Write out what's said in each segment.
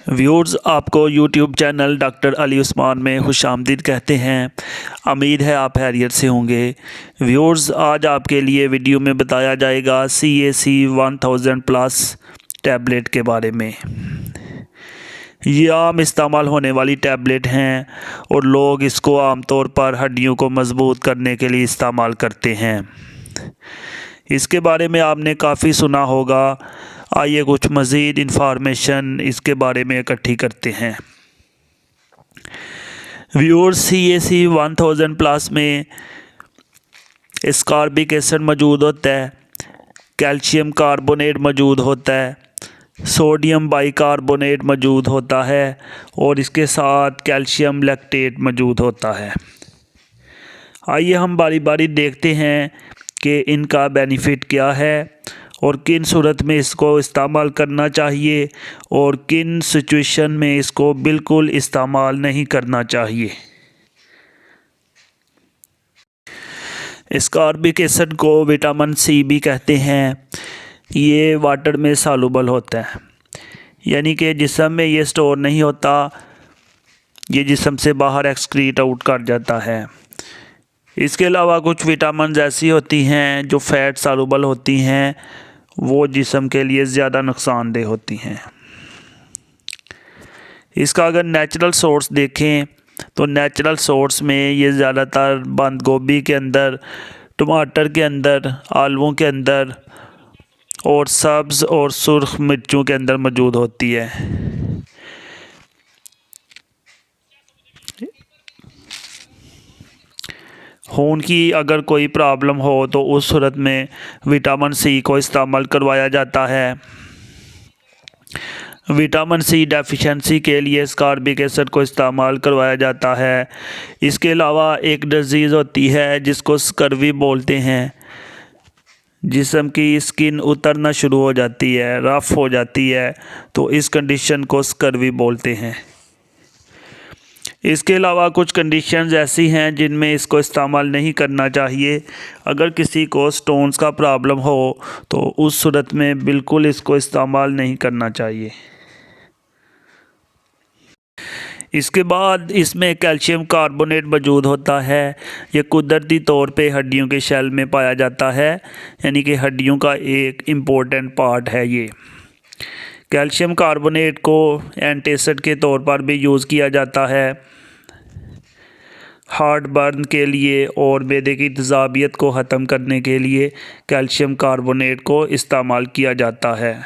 Viewers, आपको YouTube channel doctor Ali Usman में खुशामदीद कहते हैं। उम्मीद है आप खैरियत से होंगे। व्यूअर्स, आज आपके लिए वीडियो में बताया जाएगा CAC 1000+ टैबलेट के बारे में। ये आम इस्तेमाल होने वाली टैबलेट हैं और लोग इसको आमतौर पर हड्डियों को मज़बूत करने के लिए इस्तेमाल करते हैं। इसके बारे में आपने काफ़ी सुना होगा। आइए कुछ मज़ीद इन्फॉर्मेशन इसके बारे में इकट्ठी करते हैं। व्यूअर्स, CAC 1000+ में एस्कॉर्बिक एसिड मौजूद होता है, कैल्शियम कार्बोनेट मौजूद होता है, सोडियम बाइकार्बोनेट मौजूद होता है और इसके साथ कैल्शियम लैक्टेट मौजूद होता है। आइए हम बारी बारी देखते हैं कि इनका बेनिफिट क्या है और किन सूरत में इसको इस्तेमाल करना चाहिए और किन सिचुएशन में इसको बिल्कुल इस्तेमाल नहीं करना चाहिए। एस्कॉर्बिक एसिड को विटामिन C भी कहते हैं। ये वाटर में सॉल्युबल होता है, यानी कि जिस्म में ये स्टोर नहीं होता, ये जिस्म से बाहर एक्सक्रीट आउट कर जाता है। इसके अलावा कुछ विटामिन ऐसी होती हैं जो फ़ैट सॉल्युबल होती हैं, वो जिस्म के लिए ज़्यादा नुकसानदेह होती हैं। इसका अगर नेचुरल सोर्स देखें तो नेचुरल सोर्स में ये ज़्यादातर बंद गोभी के अंदर, टमाटर के अंदर, आलूओं के अंदर और सब्ज़ और सुर्ख मिर्चों के अंदर मौजूद होती है। खून की अगर कोई प्रॉब्लम हो तो उस सूरत में विटामिन C को इस्तेमाल करवाया जाता है। विटामिन C डेफिशिएंसी के लिए एस्कॉर्बिक एसिड को इस्तेमाल करवाया जाता है। इसके अलावा एक डिजीज़ होती है जिसको स्कर्वी बोलते हैं। जिस्म की स्किन उतरना शुरू हो जाती है, रफ़ हो जाती है, तो इस कंडीशन को स्कर्वी बोलते हैं। इसके अलावा कुछ कंडीशंस ऐसी हैं जिनमें इसको इस्तेमाल नहीं करना चाहिए। अगर किसी को स्टोन्स का प्रॉब्लम हो तो उस सूरत में बिल्कुल इसको इस्तेमाल नहीं करना चाहिए। इसके बाद इसमें कैल्शियम कार्बोनेट मौजूद होता है। ये कुदरती तौर पे हड्डियों के शेल में पाया जाता है, यानी कि हड्डियों का एक इम्पोर्टेंट पार्ट है ये। कैल्शियम कार्बोनेट को एंटासिड के तौर पर भी यूज़ किया जाता है। हार्ट बर्न के लिए और मैदे की तेज़ाबियत को ख़त्म करने के लिए कैल्शियम कार्बोनेट को इस्तेमाल किया जाता है।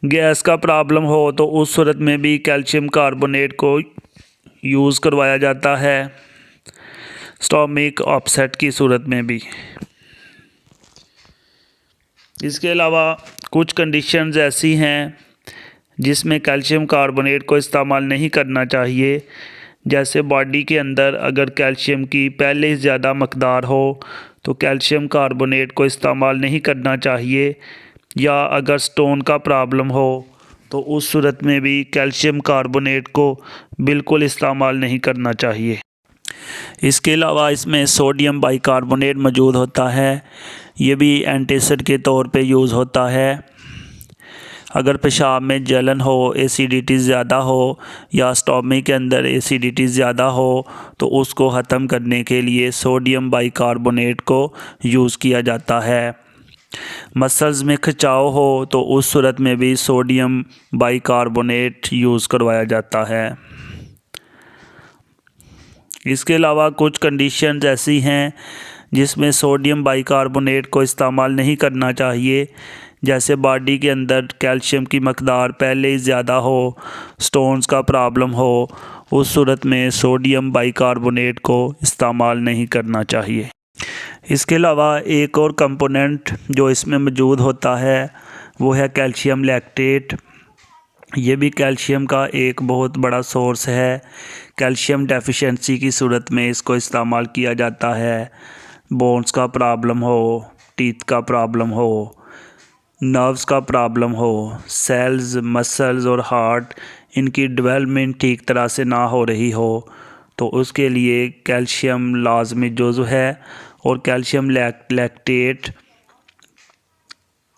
गैस का प्रॉब्लम हो तो उस सूरत में भी कैल्शियम कार्बोनेट को यूज़ करवाया जाता है, स्टोमिक अपसेट की सूरत में भी। इसके अलावा कुछ कंडीशंस ऐसी हैं जिसमें कैल्शियम कार्बोनेट को इस्तेमाल नहीं करना चाहिए, जैसे बॉडी के अंदर अगर कैल्शियम की पहले ही ज़्यादा मकदार हो तो कैल्शियम कार्बोनेट को इस्तेमाल नहीं करना चाहिए, या अगर स्टोन का प्रॉब्लम हो तो उस सूरत में भी कैल्शियम कार्बोनेट को बिल्कुल इस्तेमाल नहीं करना चाहिए। इसके अलावा इसमें सोडियम बाइकार्बोनेट मौजूद होता है। ये भी एंटासिड के तौर पे यूज़ होता है। अगर पेशाब में जलन हो, एसिडिटी ज़्यादा हो या स्टोमिक के अंदर एसिडिटी ज़्यादा हो तो उसको ख़त्म करने के लिए सोडियम बाइकार्बोनेट को यूज़ किया जाता है। मसल्स में खिंचाव हो तो उस सूरत में भी सोडियम बाइकार्बोनेट यूज़ करवाया जाता है। इसके अलावा कुछ कंडीशंस ऐसी हैं जिसमें सोडियम बाइकार्बोनेट को इस्तेमाल नहीं करना चाहिए, जैसे बॉडी के अंदर कैल्शियम की मकदार पहले ही ज़्यादा हो, स्टोन्स का प्रॉब्लम हो, उस सूरत में सोडियम बाइकार्बोनेट को इस्तेमाल नहीं करना चाहिए। इसके अलावा एक और कंपोनेंट जो इसमें मौजूद होता है वो है कैल्शियम लैक्टेट। ये भी कैल्शियम का एक बहुत बड़ा सोर्स है। कैल्शियम डेफिशिएंसी की सूरत में इसको इस्तेमाल किया जाता है। बोन्स का प्रॉब्लम हो, टीथ का प्रॉब्लम हो, नर्व्स का प्रॉब्लम हो, सेल्स, मसल्स और हार्ट इनकी डेवलपमेंट ठीक तरह से ना हो रही हो तो उसके लिए कैल्शियम लाजमी जुज़्व है। और कैल्शियम लैक्टेट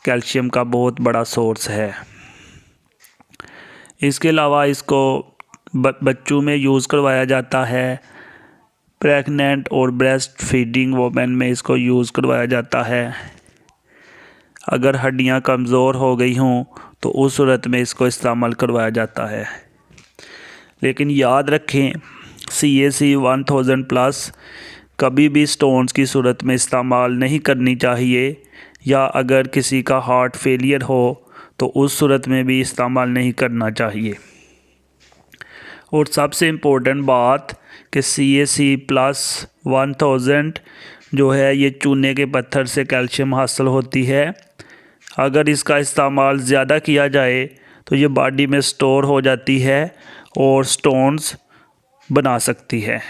कैल्शियम का बहुत बड़ा सोर्स है। इसके अलावा इसको बच्चों में यूज़ करवाया जाता है, प्रेग्नेंट और ब्रेस्ट फीडिंग वोमेन में इसको यूज़ करवाया जाता है। अगर हड्डियां कमज़ोर हो गई हों तो उस सूरत में इसको इस्तेमाल करवाया जाता है। लेकिन याद रखें, CAC 1000+ कभी भी स्टोन्स की सूरत में इस्तेमाल नहीं करनी चाहिए, या अगर किसी का हार्ट फेलियर हो तो उस सूरत में भी इस्तेमाल नहीं करना चाहिए। और सबसे इम्पोर्टेंट बात कि CAC+ 1000 जो है ये चूने के पत्थर से कैल्शियम हासिल होती है। अगर इसका इस्तेमाल ज़्यादा किया जाए तो ये बॉडी में स्टोर हो जाती है और स्टोन्स बना सकती है।